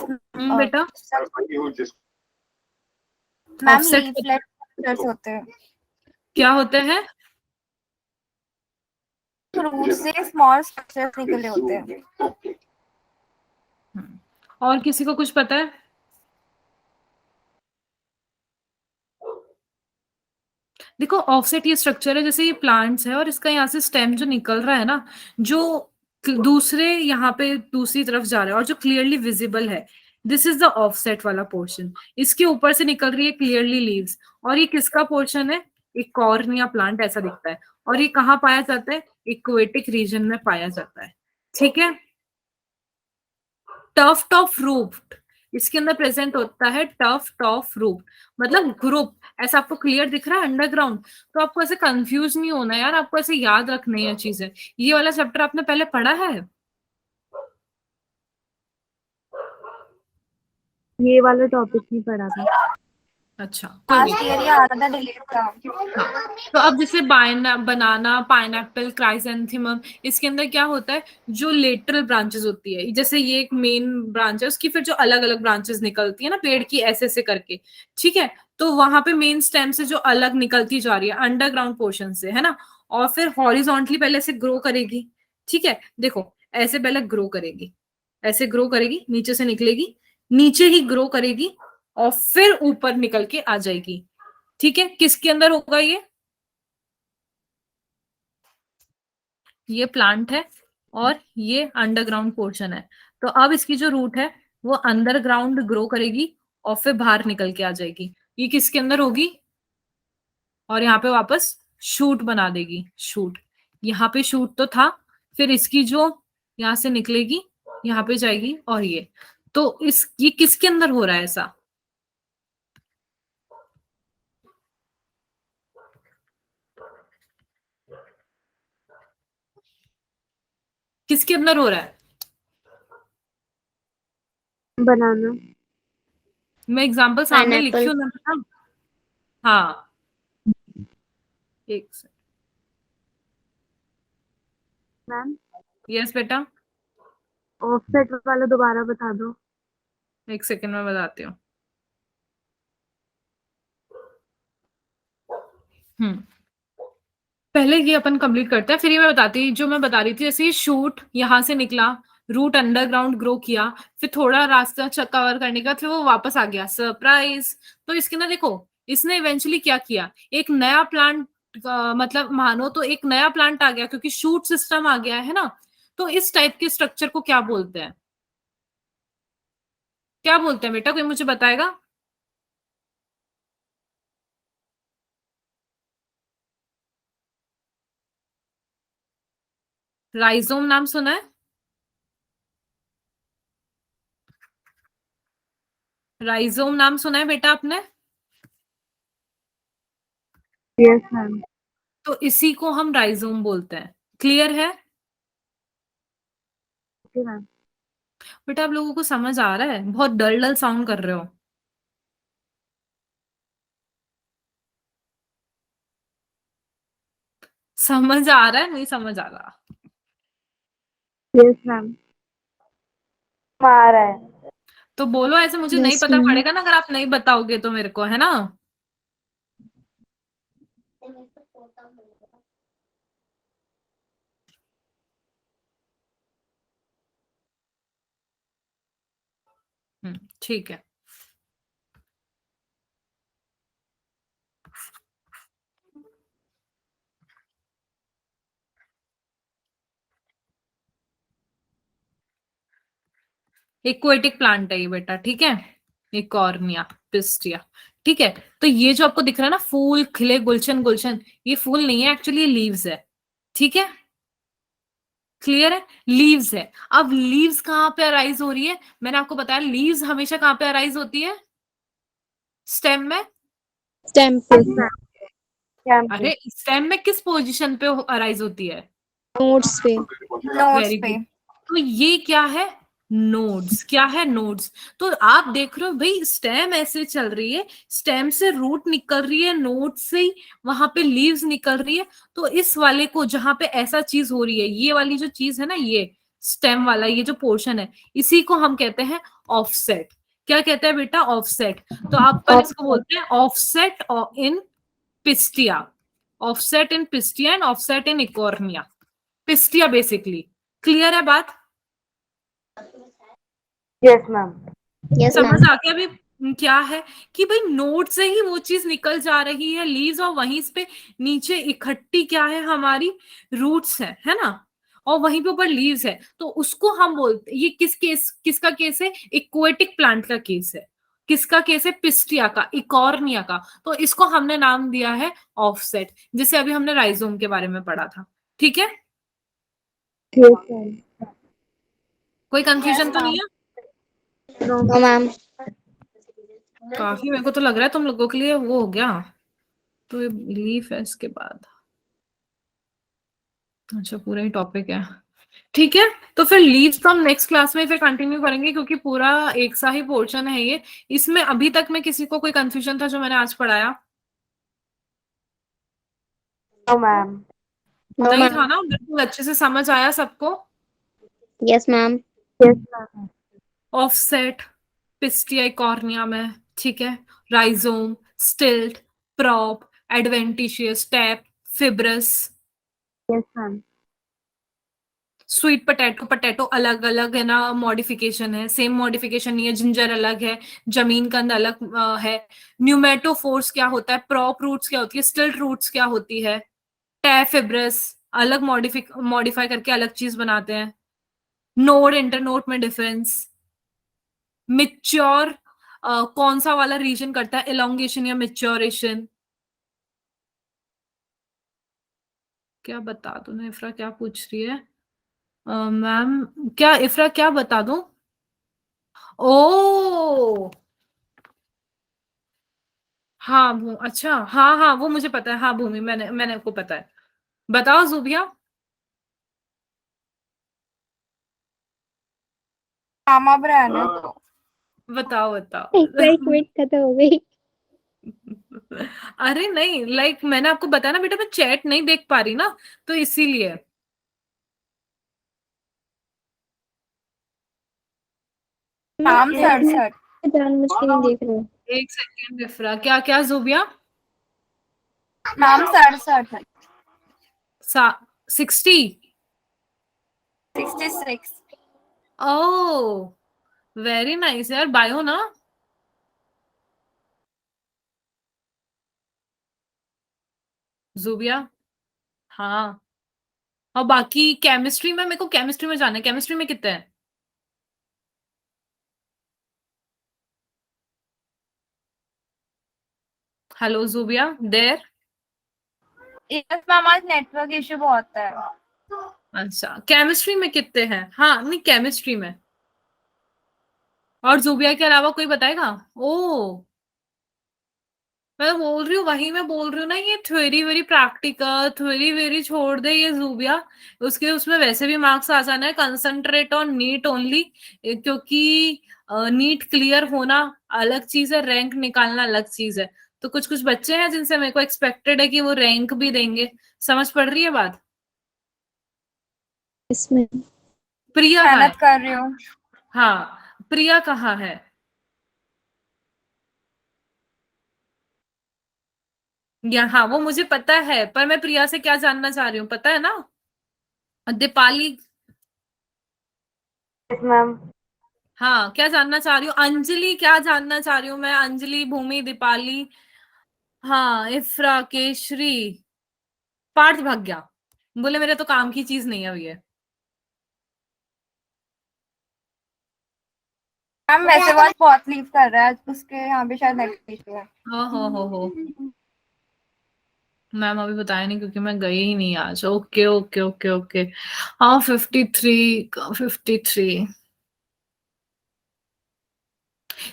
बेटा मैम ऑफसेट लीफलेट स्ट्रक्चर्स होते हैं। क्या होते हैं? रूट से स्मॉल स्ट्रक्चर्स निकले होते हैं। और किसी को कुछ पता है? देखो ऑफसेट ये स्ट्रक्चर है, जैसे ये प्लांट्स है और इसका यहाँ से स्टेम जो निकल रहा है ना, जो दूसरे यहाँ पे दूसरी तरफ जा रहा है और जो क्लियरली विजिबल है, दिस इज द ऑफसेट वाला पोर्शन। इसके ऊपर से निकल रही है क्लियरली लीव्स, और ये किसका पोर्शन है? एक कॉर्निया प्लांट ऐसा दिखता है। और ये कहाँ पाया जाता है? इक्वेटिक रीजन में पाया जाता है। ठीक है। टफ्ट ऑफ रूट इसके अंदर प्रेजेंट होता है। टफ्ट ऑफ रूट मतलब ग्रुप। ऐसा आपको क्लियर दिख रहा है अंडरग्राउंड? तो आपको ऐसे कंफ्यूज नहीं होना यार, आपको ऐसे याद रखनी है चीजें। ये वाला चैप्टर आपने पहले पढ़ा है? ये वाला टॉपिक नहीं पढ़ा था। अच्छा कोई लास्ट नहीं। ईयर ये आ रहा था डिलीट था। तो अब जैसे बनाना, पाइनएप्पल, क्राइसेंथेमम, इसके अंदर क्या होता है? जो लेटरल ब्रांचेस होती है, जैसे ये एक मेन ब्रांच है, उसकी फिर जो अलग अलग ब्रांचेस निकलती है ना पेड़ की ऐसे ऐसे करके, ठीक है? तो वहां पे मेन स्टेम से जो अलग निकलती जा रही है अंडरग्राउंड पोर्शन से, है ना? और फिर हॉरिजॉन्टली पहले से ग्रो करेगी। ठीक है, देखो ऐसे पहले ग्रो करेगी, ऐसे ग्रो करेगी, नीचे से निकलेगी, नीचे ही ग्रो करेगी और फिर ऊपर निकल के आ जाएगी। ठीक है, किसके अंदर होगा ये प्लांट है और ये अंडरग्राउंड पोर्शन है। तो अब इसकी जो रूट है वो अंडरग्राउंड ग्रो करेगी और फिर बाहर निकल के आ जाएगी। ये किसके अंदर होगी? और यहाँ पे वापस शूट बना देगी। शूट, यहाँ पे शूट तो था, फिर इसकी जो यहाँ से निकलेगी यहाँ पे जाएगी, और ये तो ये किसके अंदर हो रहा है ऐसा? किसके अंदर हो रहा है? बनाना। मैं एग्जांपल सामने Pineapple. लिखी हूँ ना बेटा। हाँ एक सेकंड। मैम यस बेटा, ऑफसेट वाला दोबारा बता दो। एक सेकंड में बताती हूँ। पहले ये अपन कंप्लीट करते हैं, फिर ये मैं बताती हूँ जो मैं बता रही थी। जैसे ये शूट यहाँ से निकला, रूट अंडरग्राउंड ग्रो किया, फिर थोड़ा रास्ता कवर करने का, फिर वो वापस आ गया। सरप्राइज। तो इसके अंदर देखो इसने इवेंचुअली क्या किया, एक नया प्लांट मतलब मानो तो एक नया प्लांट आ गया क्योंकि शूट सिस्टम आ गया है ना। तो इस टाइप के स्ट्रक्चर को क्या बोलते हैं? क्या बोलते हैं बेटा, कोई मुझे बताएगा? राइजोम नाम सुना है? राइजोम नाम सुना है बेटा आपने? Yes ma'am. तो इसी को हम राइजोम बोलते हैं। क्लियर है? Okay ma'am. बेटा आप लोगों को समझ आ रहा है? बहुत डल डल साउंड कर रहे हो। समझ आ रहा है, नहीं समझ आ रहा? Yes ma'am. आ रहा है। तो बोलो, ऐसे मुझे नहीं यस पता मैम। पड़ेगा ना अगर आप नहीं बताओगे तो मेरे को, है ना? ठीक है। एक्वेटिक प्लांट है ये बेटा, ठीक है? ये कॉर्निया पिस्टिया, ठीक है? तो ये जो आपको दिख रहा है ना फूल खिले गुलशन गुलशन, ये फूल नहीं है एक्चुअली, ये लीव्स है, ठीक है? क्लियर है? लीव्स है। अब लीव्स कहाँ पे अराइज हो रही है? मैंने आपको बताया लीव्स हमेशा कहाँ पे अराइज होती है? स्टेम में। स्टेम पे। Yes ma'am. अरे स्टेम में किस पोजीशन पे अराइज होती है? नोट्स पे। नोट्स वेरी पे। गुड। तो ये क्या है? नोड्स। क्या है? नोड्स। तो आप देख रहे हो भाई, स्टेम ऐसे चल रही है, स्टेम से रूट निकल रही है, नोड से ही वहां पे लीव्स निकल रही है। तो इस वाले को जहां पे ऐसा चीज हो रही है, ये वाली जो चीज है ना, ये स्टेम वाला ये जो पोर्शन है, इसी को हम कहते हैं ऑफसेट। क्या कहते हैं बेटा? ऑफसेट। तो अपन इसको बोलते हैं offset in pistia. Offset in pistia and offset in Eichhornia. Pistia basically. Clear है बात? Yes ma'am. Yes, समझ ma'am. आ गया अभी? क्या है कि भाई नोड से ही वो चीज निकल जा रही है लीव्स, और वहीं पे नीचे इकट्ठी क्या है हमारी? रूट्स है ना? और वहीं पे ऊपर लीव्स है। तो उसको हम बोलते, ये किसका केस है? इक्वेटिक प्लांट का केस है। किसका केस है? पिस्टिया का, इकॉर्निया का। तो इसको हमने नाम दिया है ऑफसेट, जैसे अभी हमने राइजोम के बारे में पढ़ा था। ठीक है? Yes ma'am. कोई कंफ्यूजन Yes, तो नहीं ma'am. है? No No, ma'am. काफी, मेरे को तो लग रहा है तुम लोगों के लिए वो हो गया। तो ये लीफ है इसके बाद। अच्छा, पूरा ही टॉपिक है। ठीक है, तो फिर लीव्स तो हम नेक्स्ट क्लास में फिर कंटिन्यू करेंगे, क्योंकि पूरा एक सा ही पोर्शन है ये। इसमें अभी तक में किसी को कोई कंफ्यूजन था जो मैंने आज पढ़ाया? मैम। No, नहीं था ma'am. ना? बिल्कुल अच्छे से समझ आया सबको? Yes, ma'am. Yes ma'am. Offset, pistia cornea में, ठीक है? राइजोम, स्टिल्ट, prop, adventitious, tap, fibrous. Yes ma'am. Sweet potato, potato अलग अलग है ना, मॉडिफिकेशन है, सेम मॉडिफिकेशन नहीं है। जिंजर अलग है, जमीन कंद अलग है। न्यूमेटोफोर्स क्या होता है? प्रॉप रूट्स क्या होती है? स्टिल्ट रूट्स क्या होती है? टैफिब्रस अलग मॉडिफाई करके अलग चीज बनाते हैं। नोड इंटरनोड में डिफरेंस। मिच्योर कौन सा वाला रीजन करता है, एलोंगेशन या मिच्योरेशन? क्या बता दूं ना? इफ्रा क्या पूछ रही है? मैम, क्या इफ्रा, क्या बता दूं? ओ हाँ, अच्छा, हाँ हाँ, वो मुझे पता है। हाँ भूमि, मैंने को पता है। बताओ जुबिया। मामा ब्रांड है तो। बताओ बताओ। एक्साइटमेंट खत्म हो गई। अरे नहीं, लाइक मैंने आपको बताया ना बेटा, मैं चैट नहीं देख पा रही ना, तो इसीलिए। नाम मैं सड़सठ। जानबूझ के नहीं देख रहे हो। एक सेकेंड इफ्रा, क्या क्या जुबिया? नाम सड़सठ है। 60? 66। ओ वेरी नाइस यार, बायो ना? जुबिया। हाँ और बाकी केमिस्ट्री में, मेरे को केमिस्ट्री में जाना है, केमिस्ट्री में कितने हैं? हेलो जुबिया, देर? यस मैम, आज नेटवर्क इशू बहुत है। अच्छा, केमिस्ट्री में कितने हैं? हाँ नहीं, केमिस्ट्री में। और जुबिया के अलावा कोई बताएगा? ओ, मैं बोल रही हूँ, वही मैं बोल रही हूँ ना, ये theory very practical, theory very छोड़ दे ये जुबिया। उसके उसमें वैसे भी मार्क्स आ जाना है, कंसंट्रेट ऑन नीट ओनली, क्योंकि नीट क्लियर होना अलग चीज है, रैंक निकालना अलग चीज है। तो कुछ कुछ बच्चे हैं जिनसे मेरे को एक्सपेक्टेड है कि वो रैंक भी देंगे। समझ पड़ रही है बात? Yes, ma'am. प्रिया कहाँ मेहनत है? कर रही हूँ। हाँ, प्रिया कहाँ है? यहाँ, वो मुझे पता है, पर मैं प्रिया से क्या जानना चाह रही हूँ पता है ना? दीपाली। Yes ma'am. हाँ, क्या जानना चाह रही हूँ? अंजलि, क्या जानना चाह रही हूँ मैं? अंजलि, भूमि, दीपाली, हाँ, इफ्रा, केशरी। पार्थ भाग गया, बोले मेरे तो काम की चीज नहीं है ये। मैम वैसे वो आज बहुत लीव कर रहा है, उसके यहाँ पे शायद नेटवर्क इशू है। हो। मैम अभी बताया नहीं क्योंकि मैं गई ही नहीं आज। Okay okay okay okay. हाँ, 53।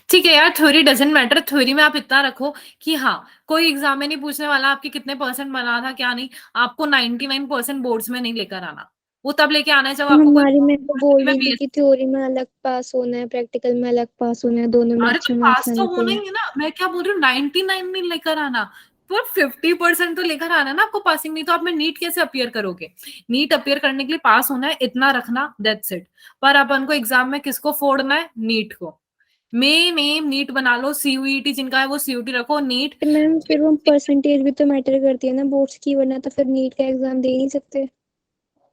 ठीक है यार, थ्योरी डजेंट मैटर। थ्योरी में आप इतना रखो कि हाँ, कोई एग्जाम में नहीं पूछने वाला आपके कितने परसेंट बना था क्या नहीं। आपको 99% बोर्ड्स में नहीं लेकर आना। वो तब लेके आना है जब आपको कोई हमारी मैम तो बोल में रही थी कि थ्योरी में अलग पास होना है, प्रैक्टिकल में अलग पास होना है, दोनों में अरे तो अच्छे मार्क्स पास तो आने होना ही चाहिए। है ना, मैं क्या बोल रही हूँ, 99 नहीं लेकर आना, पर 50% तो लेकर आना ना। आपको पासिंग नहीं तो आप में नीट कैसे अपियर करोगे? नीट अपियर करने के लिए पास होना है, इतना रखना, दैट्स इट। पर अपन को एग्जाम में किसको फोड़ना है? नीट को। मेन एम नीट बना लो, सीयूईटी जिनका है वो सीयूटी रखो, नीट। तो मैम फिर वो परसेंटेज भी तो मैटर करती है ना बोर्ड्स की, वरना तो फिर नीट का एग्जाम दे ही नहीं सकते।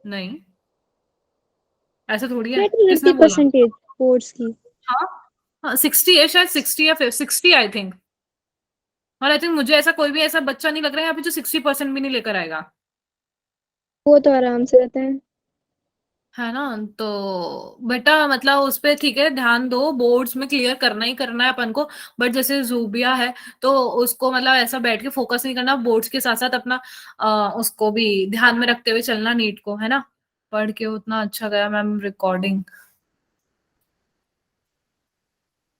नहीं, ऐसा थोड़ी है, मैटर करती किसने है बोला? परसेंटेज बोर्ड्स की। हाँ हाँ, 60 है शायद, 60 या फिर 60 आई थिंक। और आई थिंक मुझे ऐसा कोई भी ऐसा बच्चा नहीं लग रहा है यहाँ पे जो 60% भी नहीं लेकर आएगा। वो तो आराम से रहता है। है ना? तो बेटा मतलब उस पे ठीक है, ध्यान दो, बोर्ड्स में क्लियर करना ही करना है अपन को। बट जैसे जूबिया है, तो उसको मतलब ऐसा बैठ के फोकस नहीं करना, बोर्ड्स के साथ साथ अपना उसको भी ध्यान में रखते हुए चलना, नीट को, है ना? पढ़ के उतना अच्छा गया मैम, रिकॉर्डिंग